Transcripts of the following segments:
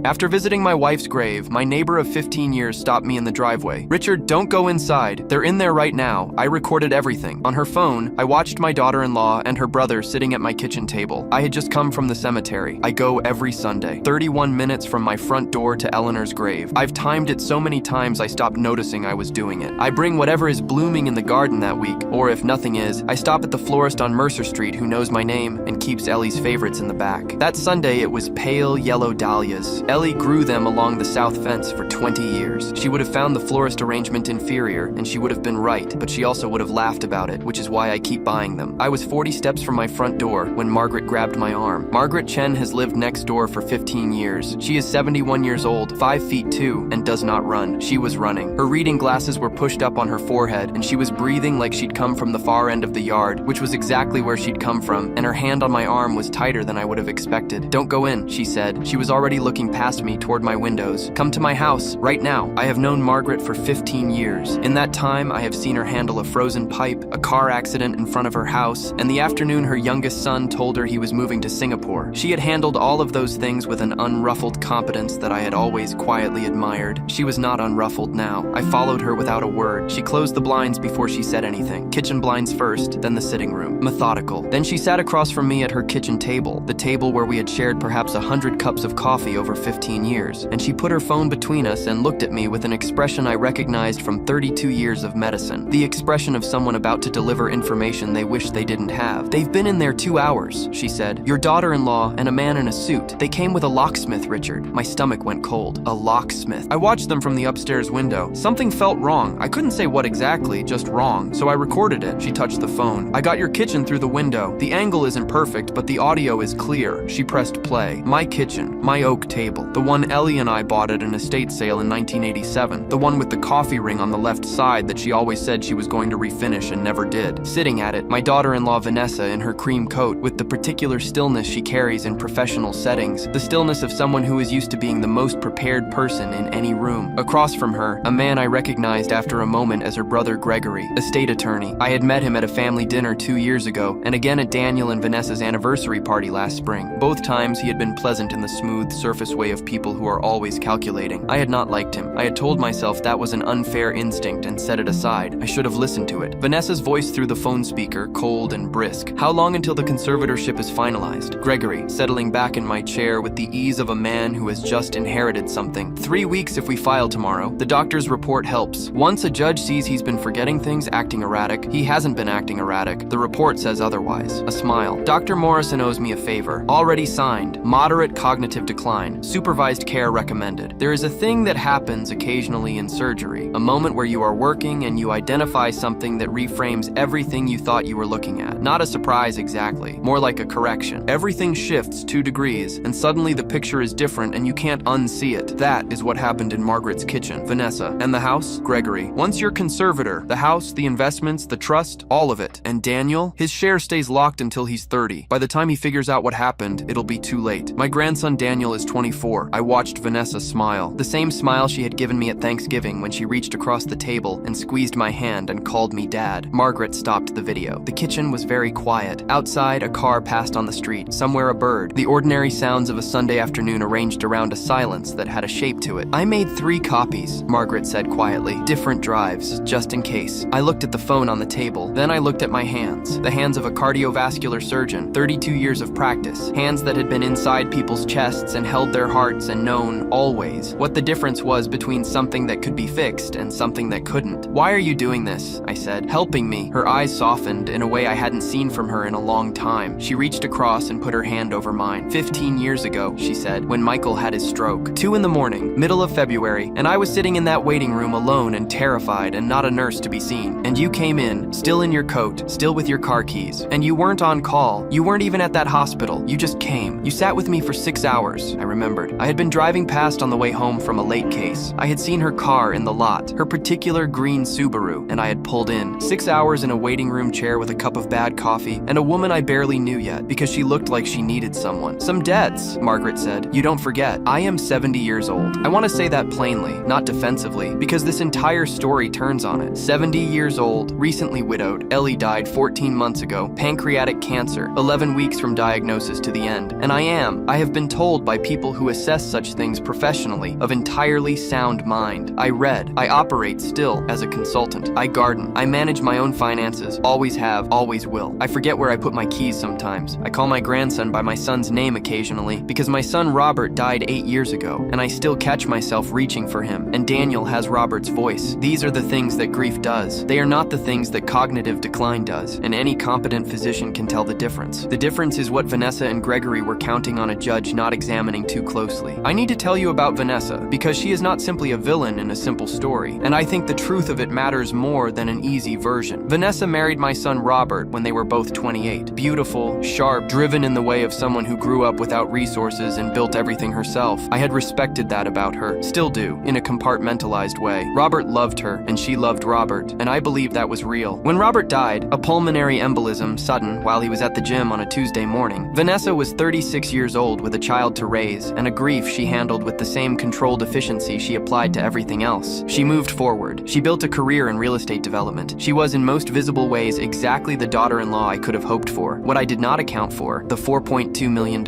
After visiting my wife's grave, my neighbor of 15 years stopped me in the driveway. "Richard, don't go inside. They're in there right now. I recorded everything." On her phone, I watched my daughter-in-law and her brother sitting at my kitchen table. I had just come from the cemetery. I go every Sunday. 31 minutes from my front door to Eleanor's grave. I've timed it so many times I stopped noticing I was doing it. I bring whatever is blooming in the garden that week, or if nothing is, I stop at the florist on Mercer Street who knows my name and keeps Ellie's favorites in the back. That Sunday, it was pale yellow dahlias. Ellie grew them along the south fence for 20 years. She would have found the florist arrangement inferior, and she would have been right, but she also would have laughed about it, which is why I keep buying them. I was 40 steps from my front door when Margaret grabbed my arm. Margaret Chen has lived next door for 15 years. She is 71 years old, 5 feet 2, and does not run. She was running. Her reading glasses were pushed up on her forehead, and she was breathing like she'd come from the far end of the yard, which was exactly where she'd come from, and her hand on my arm was tighter than I would have expected. "Don't go in," she said. She was already looking past me toward my windows. "Come to my house, right now." I have known Margaret for 15 years. In that time, I have seen her handle a frozen pipe, a car accident in front of her house, and the afternoon her youngest son told her he was moving to Singapore. She had handled all of those things with an unruffled competence that I had always quietly admired. She was not unruffled now. I followed her without a word. She closed the blinds before she said anything. Kitchen blinds first, then the sitting room. Methodical. Then she sat across from me at her kitchen table, the table where we had shared perhaps 100 cups of coffee over 15 years, and she put her phone between us and looked at me with an expression I recognized from 32 years of medicine. The expression of someone about to deliver information they wish they didn't have. "They've been in there 2 hours," she said. "Your daughter-in-law and a man in a suit. They came with a locksmith, Richard." My stomach went cold. A locksmith. I watched them from the upstairs window. Something felt wrong. I couldn't say what exactly, just wrong, so I recorded it. She touched the phone. "I got your kitchen through the window. The angle isn't perfect, but the audio is clear." She pressed play. My kitchen. My oak table. The one Ellie and I bought at an estate sale in 1987. The one with the coffee ring on the left side that she always said she was going to refinish and never did. Sitting at it, my daughter-in-law Vanessa in her cream coat with the particular stillness she carries in professional settings. The stillness of someone who is used to being the most prepared person in any room. Across from her, a man I recognized after a moment as her brother Gregory, estate attorney. I had met him at a family dinner 2 years ago, and again at Daniel and Vanessa's anniversary party last spring. Both times he had been pleasant in the smooth surface way of people who are always calculating. I had not liked him. I had told myself that was an unfair instinct and set it aside. I should have listened to it. Vanessa's voice through the phone speaker, cold and brisk. "How long until the conservatorship is finalized?" Gregory, settling back in my chair with the ease of a man who has just inherited something. 3 weeks if we file tomorrow. The doctor's report helps. Once a judge sees he's been forgetting things, acting erratic, he hasn't been acting erratic. The report says otherwise. A smile. "Dr. Morrison owes me a favor. Already signed. Moderate cognitive decline. Supervised care recommended. There is a thing that happens occasionally in surgery. A moment where you are working and you identify something that reframes everything you thought you were looking at. Not a surprise exactly. More like a correction. Everything shifts 2 degrees, and suddenly the picture is different and you can't unsee it. That is what happened in Margaret's kitchen." Vanessa. "And the house?" Gregory. "Once you're conservator, the house, the investments, the trust, all of it. And Daniel? His share stays locked until he's 30. By the time he figures out what happened, it'll be too late. My grandson Daniel is 24. I watched Vanessa smile. The same smile she had given me at Thanksgiving when she reached across the table and squeezed my hand and called me Dad. Margaret stopped the video. The kitchen was very quiet. Outside, a car passed on the street. Somewhere a bird. The ordinary sounds of a Sunday afternoon arranged around a silence that had a shape to it. "I made 3 copies," Margaret said quietly. "Different drives, just in case." I looked at the phone on the table. Then I looked at my hands. The hands of a cardiovascular surgeon, 32 years of practice. Hands that had been inside people's chests and held their hearts and known, always, what the difference was between something that could be fixed and something that couldn't. "Why are you doing this?" I said. "Helping me." Her eyes softened in a way I hadn't seen from her in a long time. She reached across and put her hand over mine. 15 years ago, she said, when Michael had his stroke. 2 in the morning, middle of February, and I was sitting in that waiting room alone and terrified and not a nurse to be seen. And you came in, still in your coat, still with your car keys. And you weren't on call. You weren't even at that hospital. You just came. You sat with me for 6 hours, I remembered. I had been driving past on the way home from a late case. I had seen her car in the lot, her particular green Subaru, and I had pulled in. 6 hours in a waiting room chair with a cup of bad coffee, and a woman I barely knew yet, because she looked like she needed someone. "Some debts," Margaret said. "You don't forget, I am 70 years old." I want to say that plainly, not defensively, because this entire story turns on it. 70 years old, recently widowed. Ellie died 14 months ago, pancreatic cancer, 11 weeks from diagnosis to the end. And I have been told by people who assess such things professionally, of entirely sound mind. I read. I operate still as a consultant. I garden. I manage my own finances. Always have, always will. I forget where I put my keys sometimes. I call my grandson by my son's name occasionally because my son Robert died 8 years ago, and I still catch myself reaching for him, and Daniel has Robert's voice. These are the things that grief does. They are not the things that cognitive decline does, and any competent physician can tell the difference. The difference is what Vanessa and Gregory were counting on a judge not examining too closely. I need to tell you about Vanessa because she is not simply a villain in a simple story, and I think the truth of it matters more than an easy version. Vanessa married my son Robert when they were both 28. Beautiful, sharp, driven in the way of someone who grew up without resources and built everything herself. I had respected that about her, still do, in a compartmentalized way. Robert loved her, and she loved Robert, and I believe that was real. When Robert died, a pulmonary embolism, sudden, while he was at the gym on a Tuesday morning, Vanessa was 36 years old with a child to raise, and a grief she handled with the same controlled efficiency she applied to everything else. She moved forward. She built a career in real estate development. She was in most visible ways exactly the daughter-in-law I could have hoped for. What I did not account for, the $4.2 million,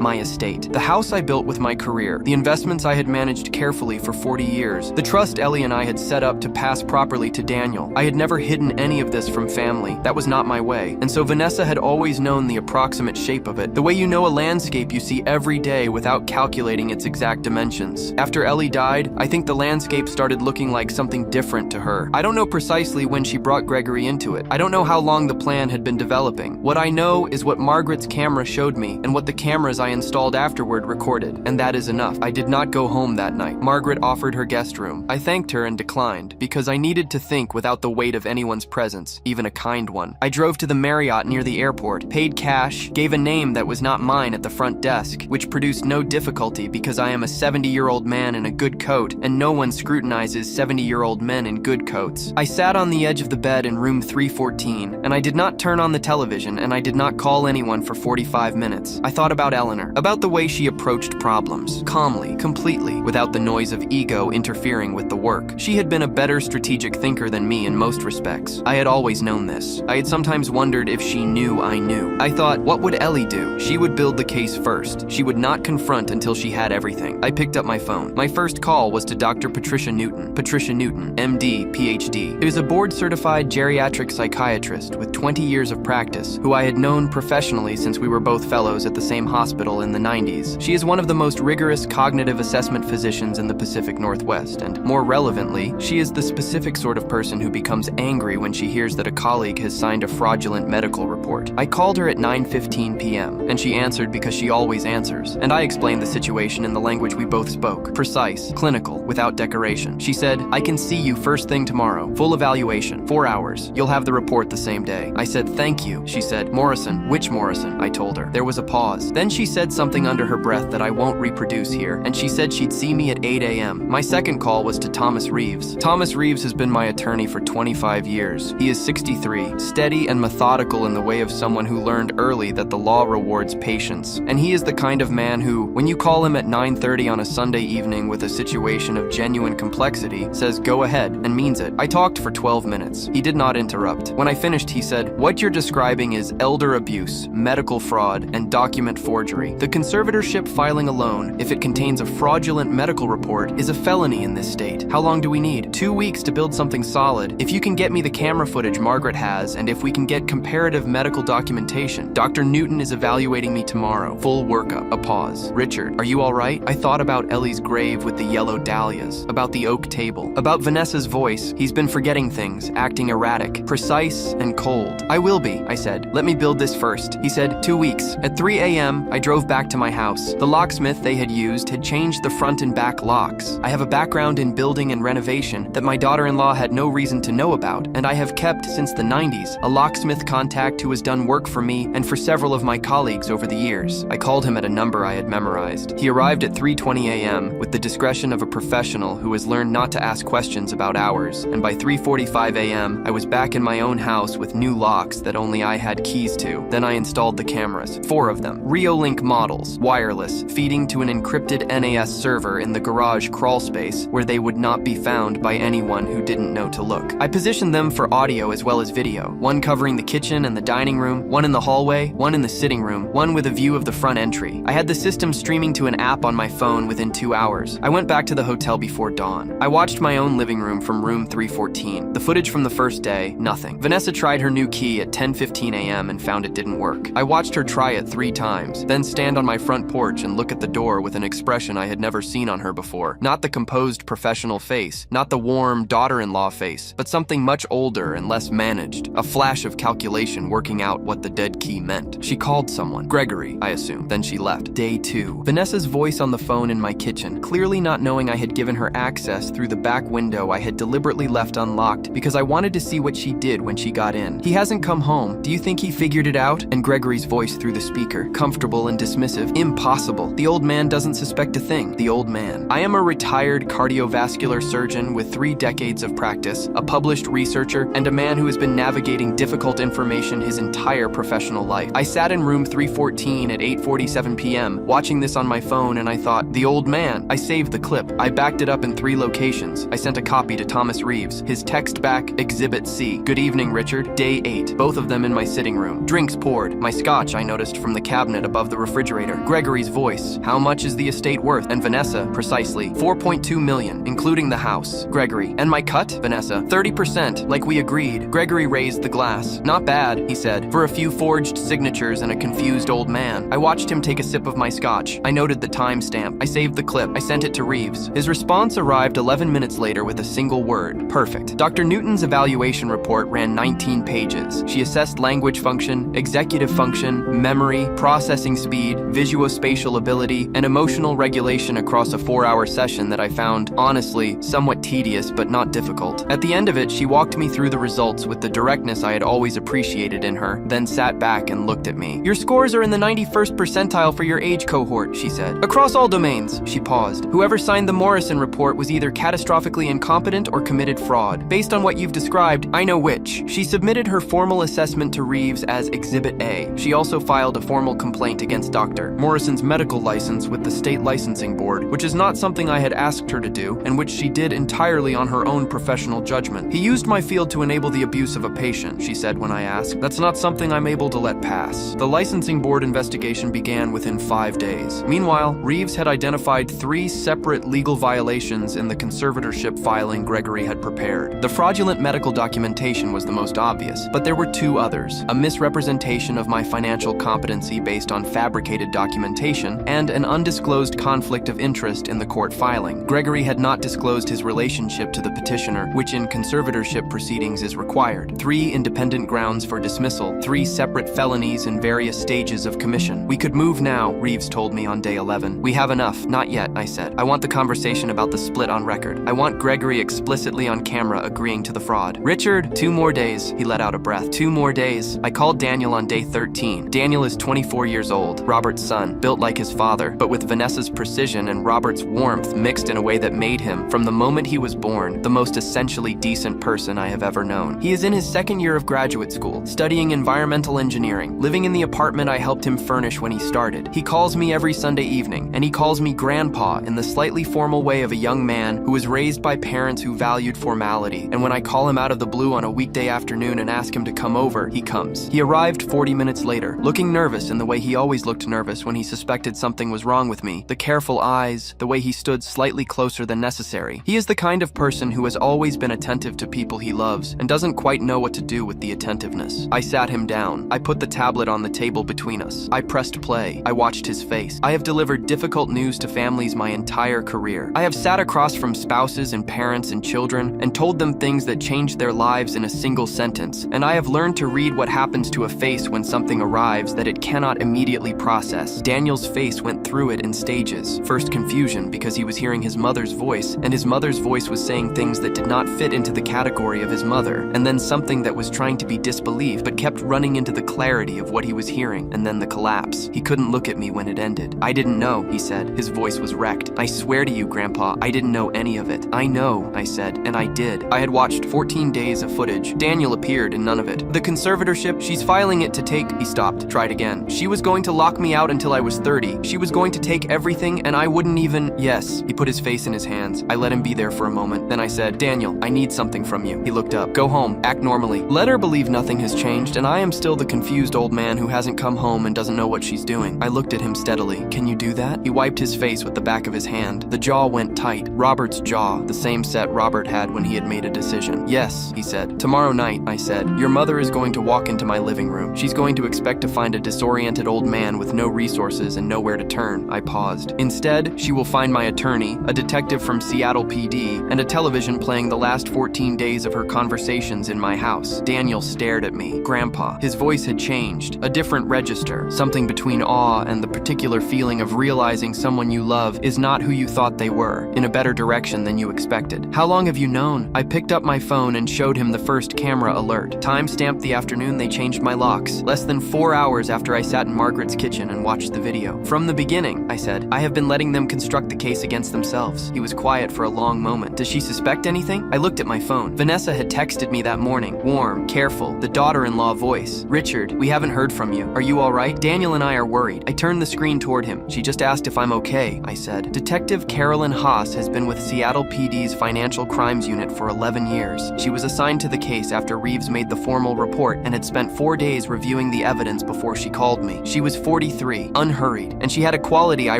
my estate. The house I built with my career, the investments I had managed carefully for 40 years, the trust Ellie and I had set up to pass properly to Daniel. I had never hidden any of this from family. That was not my way. And so Vanessa had always known the approximate shape of it, the way you know a landscape you see every day without calculating its exact dimensions. After Ellie died, I think the landscape started looking like something different to her. I don't know precisely when she brought Gregory into it. I don't know how long the plan had been developing. What I know is what Margaret's camera showed me and what the cameras I installed afterward recorded, and that is enough. I did not go home that night. Margaret offered her guest room. I thanked her and declined, because I needed to think without the weight of anyone's presence, even a kind one. I drove to the Marriott near the airport, paid cash, gave a name that was not mine at the front desk, which produced no difficulty because I am a 70-year-old man in a good coat, and no one scrutinizes 70-year-old men in good coats. I sat on the edge of the bed in room 314, and I did not turn on the television, and I did not call anyone for 45 minutes. I thought about Eleanor, about the way she approached problems, calmly, completely, without the noise of ego interfering with the work. She had been a better strategic thinker than me in most respects. I had always known this. I had sometimes wondered if she knew I knew. I thought, what would Ellie do? She would build the case first. She would not confront until she had everything. I picked up my phone. My first call was to Dr. Patricia Newton. Patricia Newton, MD, PhD. It was a board-certified geriatric psychiatrist with 20 years of practice, who I had known professionally since we were both fellows at the same hospital in the 90s. She is one of the most rigorous cognitive assessment physicians in the Pacific Northwest, and more relevantly, she is the specific sort of person who becomes angry when she hears that a colleague has signed a fraudulent medical report. I called her at 9:15 p.m., and she answered because she always answers, and I explained the situation in the language we both spoke, precise, clinical, without decoration. She said, I can see you first thing tomorrow, full evaluation, 4 hours. You'll have the report the same day. I said, thank you. She said, Morrison. Which Morrison? I told her. There was a pause. Then she said something under her breath that I won't reproduce here, and she said she'd see me at 8 a.m. My second call was to Thomas Reeves. Thomas Reeves has been my attorney for 25 years. He is 63, steady and methodical in the way of someone who learned early that the law rewards patience. And he is the kind of man who, when you call him at 9:30 on a Sunday evening with a situation of genuine complexity, says go ahead and means it. I talked for 12 minutes. He did not interrupt. When I finished, he said, what you're describing is elder abuse, medical fraud, and document forgery. The conservatorship filing alone, if it contains a fraudulent medical report, is a felony in this state. How long do we need? 2 weeks to build something solid. If you can get me the camera footage Margaret has, and if we can get comparative medical documentation. Dr. Newton is evaluating me tomorrow. Full workup. A pause. Richard, are you all right? I thought about Ellie's grave with the yellow dahlias, about the oak table, about Vanessa's voice. He's been forgetting things, acting erratic, precise and cold. I will be, I said. Let me build this first. He said, 2 weeks. At 3 a.m., I drove back to my house. The locksmith they had used had changed the front and back locks. I have a background in building and renovation that my daughter-in-law had no reason to know about, and I have kept since the 90s a locksmith contact who has done work for me and for several of my colleagues over the years. I called him at a number I had memorized. He arrived at 3:20 a.m. with the discretion of a professional who has learned not to ask questions about hours, and by 3:45 a.m. I was back in my own house with new locks that only I had keys to. Then I installed the cameras, 4 of them, Reolink models, wireless, feeding to an encrypted NAS server in the garage crawl space where they would not be found by anyone who didn't know to look. I positioned them for audio as well as video, one covering the kitchen and the dining room, one in the hallway, one in the sitting room, one with a view of the front entry. I had the system streaming streaming to an app on my phone within 2 hours. I went back to the hotel before dawn. I watched my own living room from room 314. The footage from the first day, nothing. Vanessa tried her new key at 10:15 a.m. and found it didn't work. I watched her try it 3 times, then stand on my front porch and look at the door with an expression I had never seen on her before. Not the composed professional face, not the warm daughter-in-law face, but something much older and less managed. A flash of calculation working out what the dead key meant. She called someone. Gregory, I assumed. Then she left. Day 2. Vanessa's voice on the phone in my kitchen, clearly not knowing I had given her access through the back window I had deliberately left unlocked because I wanted to see what she did when she got in. He hasn't come home. Do you think he figured it out? And Gregory's voice through the speaker, comfortable and dismissive. Impossible. The old man doesn't suspect a thing. The old man. I am a retired cardiovascular surgeon with 3 decades of practice, a published researcher, and a man who has been navigating difficult information his entire professional life. I sat in room 314 at 8:47 p.m. watching this on my phone and I thought, the old man. I saved the clip. I backed it up in 3 locations. I sent a copy to Thomas Reeves. His text back, Exhibit C. Good evening, Richard. Day 8. Both of them in my sitting room. Drinks poured. My scotch I noticed from the cabinet above the refrigerator. Gregory's voice. How much is the estate worth? And Vanessa, precisely, 4.2 million, including the house. Gregory. And my cut? Vanessa. 30%, like we agreed. Gregory raised the glass. Not bad, he said, for a few forged signatures and a confused old man. I watched him take a sip of my scotch. I noted the timestamp. I saved the clip. I sent it to Reeves. His response arrived 11 minutes later with a single word. Perfect. Dr. Newton's evaluation report ran 19 pages. She assessed language function, executive function, memory, processing speed, visuospatial ability, and emotional regulation across a 4-hour session that I found, honestly, somewhat tedious but not difficult. At the end of it, she walked me through the results with the directness I had always appreciated in her, then sat back and looked at me. Your scores are in the 91st percentile for your age cohort, she said. Across all domains, she paused. Whoever signed the Morrison report was either catastrophically incompetent or committed fraud. Based on what you've described, I know which. She submitted her formal assessment to Reeves as Exhibit A. She also filed a formal complaint against Dr. Morrison's medical license with the state licensing board, which is not something I had asked her to do, and which she did entirely on her own professional judgment. He used my field to enable the abuse of a patient, she said when I asked. That's not something I'm able to let pass. The licensing board investigation began within 5 days. Meanwhile, Reeves had identified 3 separate legal violations in the conservatorship filing Gregory had prepared. The fraudulent medical documentation was the most obvious, but there were 2 others: a misrepresentation of my financial competency based on fabricated documentation, and an undisclosed conflict of interest in the court filing. Gregory had not disclosed his relationship to the petitioner, which in conservatorship proceedings is required. 3 independent grounds for dismissal, 3 separate felonies in various stages of commission. We could move now, Reeves told me on day 11. We have enough. Not yet, I said. I want the conversation about the split on record. I want Gregory explicitly on camera agreeing to the fraud. Richard, 2 more days. He let out a breath. 2 more days. I called Daniel on day 13. Daniel is 24 years old, Robert's son, built like his father, but with Vanessa's precision and Robert's warmth mixed in a way that made him, from the moment he was born, the most essentially decent person I have ever known. He is in his 2nd year of graduate school, studying environmental engineering, living in the apartment I helped him furnish when he started. He calls me every Sunday evening, and he calls me grandpa in the slightly formal way of a young man who was raised by parents who valued formality. And when I call him out of the blue on a weekday afternoon and ask him to come over, he comes. He arrived 40 minutes later, looking nervous in the way he always looked nervous when he suspected something was wrong with me. The careful eyes, the way he stood slightly closer than necessary. He is the kind of person who has always been attentive to people he loves and doesn't quite know what to do with the attentiveness. I sat him down. I put the tablet on the table between us. I pressed play. I watched his face. I have delivered difficult news to families my entire career. I have sat across from spouses and parents and children and told them things that changed their lives in a single sentence. And I have learned to read what happens to a face when something arrives that it cannot immediately process. Daniel's face went through it in stages. First confusion because he was hearing his mother's voice, and his mother's voice was saying things that did not fit into the category of his mother. And then something that was trying to be disbelief but kept running into the clarity of what he was hearing. And then the collapse. He couldn't look at me when it ended. I didn't know, he said. His voice was wrecked. I swear to you, Grandpa, I didn't know any of it. I know, I said, and I did. I had watched 14 days of footage. Daniel appeared in none of it. The conservatorship, she's filing it to take... He stopped. Tried again. She was going to lock me out until I was 30. She was going to take everything and I wouldn't even... Yes. He put his face in his hands. I let him be there for a moment. Then I said, Daniel, I need something from you. He looked up. Go home. Act normally. Let her believe nothing has changed and I am still the confused old man who hasn't come home and doesn't know what she's doing. I looked at him steadily. can you do that? He wiped his face with the back of his hand. The jaw went tight. Robert's jaw, the same set Robert had when he had made a decision. Yes, he said. Tomorrow night, I said, your mother is going to walk into my living room. She's going to expect to find a disoriented old man with no resources and nowhere to turn. I paused. Instead, she will find my attorney, a detective from Seattle PD, and a television playing the last 14 days of her conversations in my house. Daniel stared at me. Grandpa. His voice had changed. A different register. Something between awe and the particular feeling of realizing someone you love is not who you thought they were, in a better direction than you expected. How long have you known? I picked up my phone and showed him the first camera alert. Time-stamped the afternoon they changed my locks. Less than 4 hours after I sat in Margaret's kitchen and watched the video. From the beginning, I said, I have been letting them construct the case against themselves. He was quiet for a long moment. Does she suspect anything? I looked at my phone. Vanessa had texted me that morning. Warm, careful, the daughter-in-law voice. Richard, we haven't heard from you. Are you all right? Daniel and I are worried. I turned the screen toward him. She just asked if I'm okay, I said. Detective Carolyn Haas has been with Seattle PD's Financial Crimes Unit for 11 years. She was assigned to the case after Reeves made the formal report and had spent 4 days reviewing the evidence before she called me. She was 43, unhurried, and she had a quality I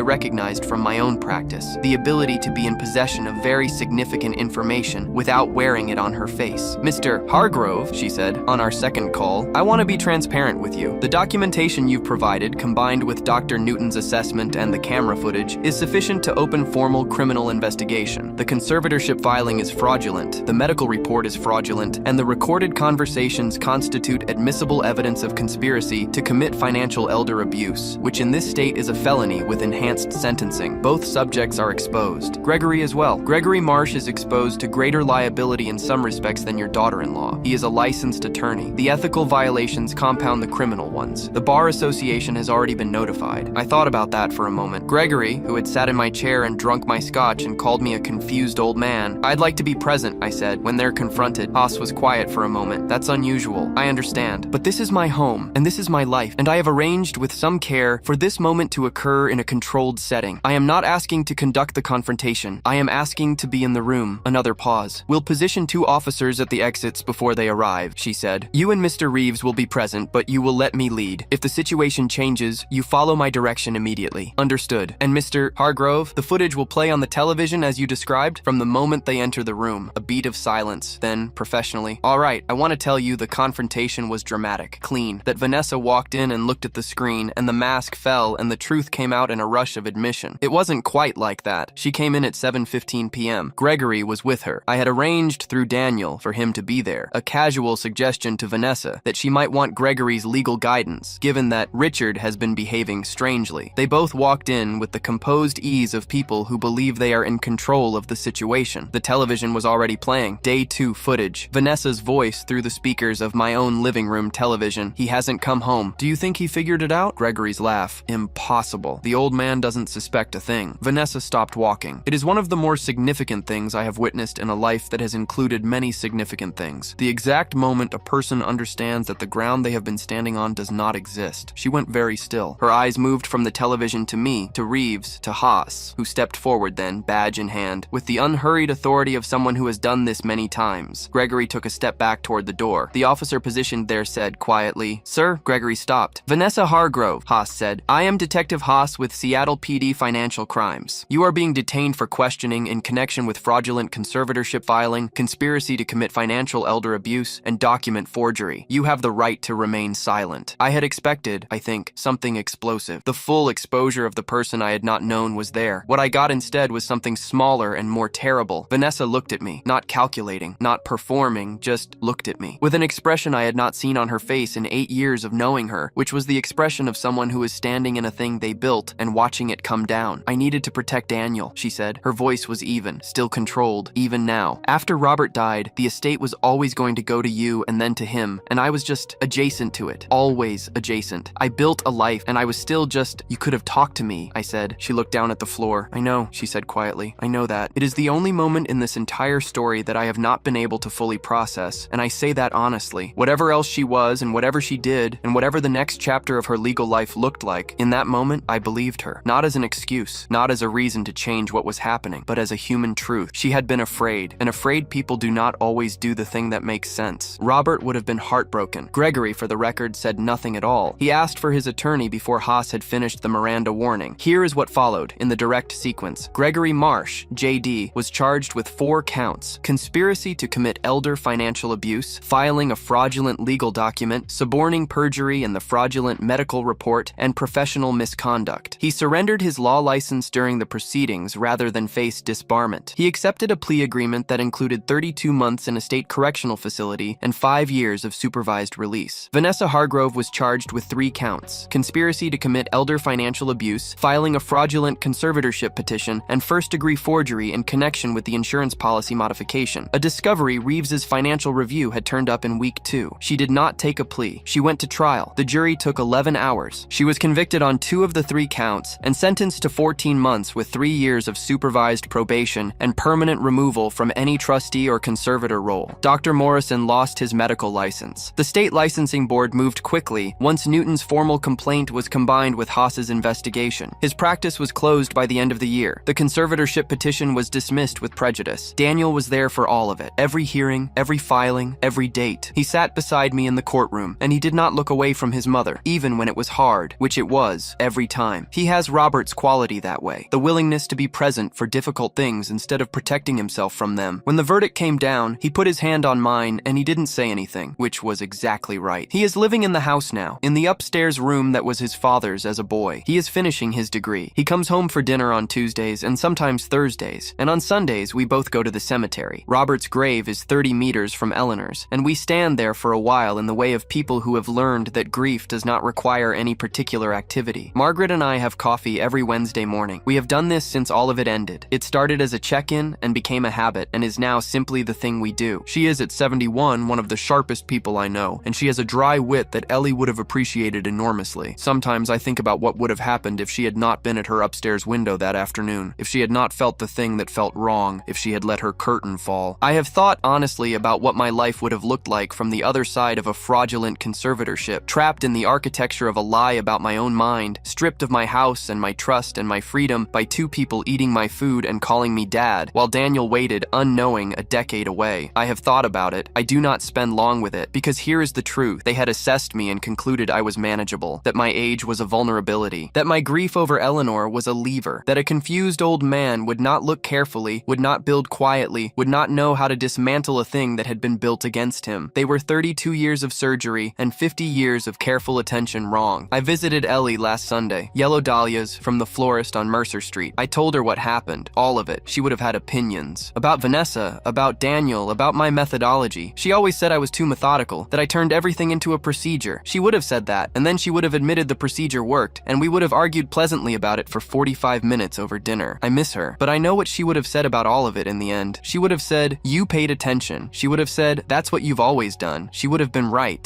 recognized from my own practice, the ability to be in possession of very significant information without wearing it on her face. Mr. Hargrove, she said, on our second call, I want to be transparent with you. The documentation you've provided, combined with Dr. Newton's assessment and the camera footage, is sufficient to open formal criminal investigation. The conservatorship filing is fraudulent, the medical report is fraudulent, and the recorded conversations constitute admissible evidence of conspiracy to commit financial elder abuse, which in this state is a felony with enhanced sentencing. Both subjects are exposed. Gregory as well. Gregory Marsh is exposed to greater liability in some respects than your daughter-in-law. He is a licensed attorney. The ethical violations compound the criminal ones. The Bar Association has already been notified. I thought about that for a moment. Gregory, who had sat in my chair and drunk my scotch and called me a confused old man. I'd like to be present, I said, when they're confronted. Haas was quiet for a moment. That's unusual. I understand. But this is my home, and this is my life, and I have arranged with some care for this moment to occur in a controlled setting. I am not asking to conduct the confrontation. I am asking to be in the room. Another pause. We'll position 2 officers at the exits before they arrive, she said. You and Mr. Reeves will be present, but you will let me lead. If the situation changes, you follow my direction immediately. Understood. And Mr. Hargrove, the footage will play on the television as you described from the moment they enter the room. A beat of silence. Then, professionally, all right, I want to tell you the confrontation was dramatic, clean, that Vanessa walked in and looked at the screen and the mask fell and the truth came out in a rush of admission. It wasn't quite like that. She came in at 7:15 p.m. Gregory was with her. I had arranged through Daniel for him to be there. A casual suggestion to Vanessa that she might want Gregory's legal guidance, given that Richard has been behaving strangely. They both walked in with the composed ease of people who believe they are in control of the situation. The television was already playing. Day 2 footage. Vanessa's voice through the speakers of my own living room television. He hasn't come home. Do you think he figured it out? Gregory's laugh. Impossible. The old man doesn't suspect a thing. Vanessa stopped walking. It is one of the more significant things I have witnessed in a life that has included many significant things. The exact moment a person understands that the ground they have been standing on does not exist. She went very still. Her eyes moved from the television to me, to Reeves, to Haas, who stepped forward then, badge in hand, with the unhurried authority of someone who has done this many times. Gregory took a step back toward the door. The officer positioned there said quietly, Sir? Gregory stopped. Vanessa Hargrove, Haas said. I am Detective Haas with Seattle PD Financial Crimes. You are being detained for questioning in connection with fraudulent conservatorship filing, conspiracy to commit financial elder abuse, and document forgery. You have the right to remain silent. I had expected, I think, something explosive. The full exposure of the person I had not known was there. What I got instead was something smaller and more terrible. Vanessa looked at me, not calculating, not performing, just looked at me, with an expression I had not seen on her face in 8 years of knowing her, which was the expression of someone who is standing in a thing they built and watching it come down. I needed to protect Daniel, she said. Her voice was even, still controlled, even now. After Robert died, the estate was always going to go to you and then to him, and I was just adjacent to it, always adjacent. I built a life, and I was still just, you could have talked to me, I said. She looked down at the floor. I know, she said quietly. I know that. It is the only moment in this entire story that I have not been able to fully process, and I say that honestly. Whatever else she was, and whatever she did, and whatever the next chapter of her legal life looked like, in that moment, I believed her. Not as an excuse, not as a reason to change what was happening, but as a human truth. She had been afraid, and afraid people do not always do the thing that makes sense. Robert would have been heartbroken. Gregory, for the record, said nothing at all. He asked for his attorney before Haas had finished the Miranda warning. Here is what followed in the direct sequence. Gregory Marsh, JD, was charged with 4 counts: conspiracy to commit elder financial abuse, filing a fraudulent legal document, suborning perjury in the fraudulent medical report, and professional misconduct. He surrendered his law license during the proceedings rather than face disbarment. He accepted a plea agreement that included 32 months in a state correctional facility and 5 years of supervised release. Vanessa Hargrove was charged with 3 counts: conspiracy to commit elder financial abuse, filing a fraudulent conservatorship petition, and first-degree forgery in connection with the insurance policy modification. A discovery: Reeves's financial review had turned up in week 2. She did not take a plea. She went to trial. The jury took 11 hours. She was convicted on 2 of the 3 counts and sentenced to 14 months with 3 years of supervised probation and permanent removal from any trustee or conservator role. Dr. Morrison lost his medical license. The state licensing board moved quickly once Newton's formal complaint was combined with Haas's investigation. His practice was closed by the end of the year. The conservatorship petition was dismissed with prejudice. Daniel was there for all of it. Every hearing, every filing, every date. He sat beside me in the courtroom, and he did not look away from his mother, even when it was hard, which it was, every time. He has Robert's quality that way, the willingness to be present for difficult things instead of protecting himself from them. When the verdict came down, he put his hand on mine, and he didn't say anything, which was exactly right. He is living in the house now, in the upstairs room that was his father's as a boy. He is finishing his degree. He comes home for dinner on Tuesdays and sometimes Thursdays, and on Sundays we both go to the cemetery. Robert's grave is 30 meters from Eleanor's, and we stand there for a while in the way of people who have learned that grief does not require any particular activity. Margaret and I have coffee every Wednesday morning. We have done this since all of it ended. It started as a check-in and became a habit, and is now simply the thing we do. She is, at 71, one of the sharpest people I know, and she has a dry wit that Ellie would have appreciated enormously. Sometimes I think about what would have happened if she had not been at her upstairs window that afternoon, if she had not felt the thing that felt wrong, if she had let her curtain fall. I have thought honestly about what my life would have looked like from the other side of a fraudulent conservatorship, trapped in the architecture of a lie about my own mind, stripped of my house and my trust and my freedom by 2 people eating my food and calling me dad, while Daniel waited, unknowing, a decade away. I have thought about it. I do not spend long with it, because here is the truth. They had assessed me and concluded I was manageable, that my age was a vulnerability, that my grief over Eleanor was a lever, that a confused old man would not look carefully, would not build quietly, would not know how to dismantle a thing that had been built against him. They were 32 years of surgery and 50 years of careful attention wrong. I visited Ellie last Sunday. Yellow dahlias from the florist on Mercer Street. I told her what happened, all of it. She would have had opinions. About Vanessa, about Daniel, about my methodology. She always said I was too methodical, that I turned everything into a procedure. She would have said that, and then she would have admitted the procedure worked, and we would have argued pleasantly about it for 45 minutes over dinner. I miss her, but I know what she would have said about all of it in the end. She would have said, "You paid attention." She would have said, "That's what you've always done." She would have been right.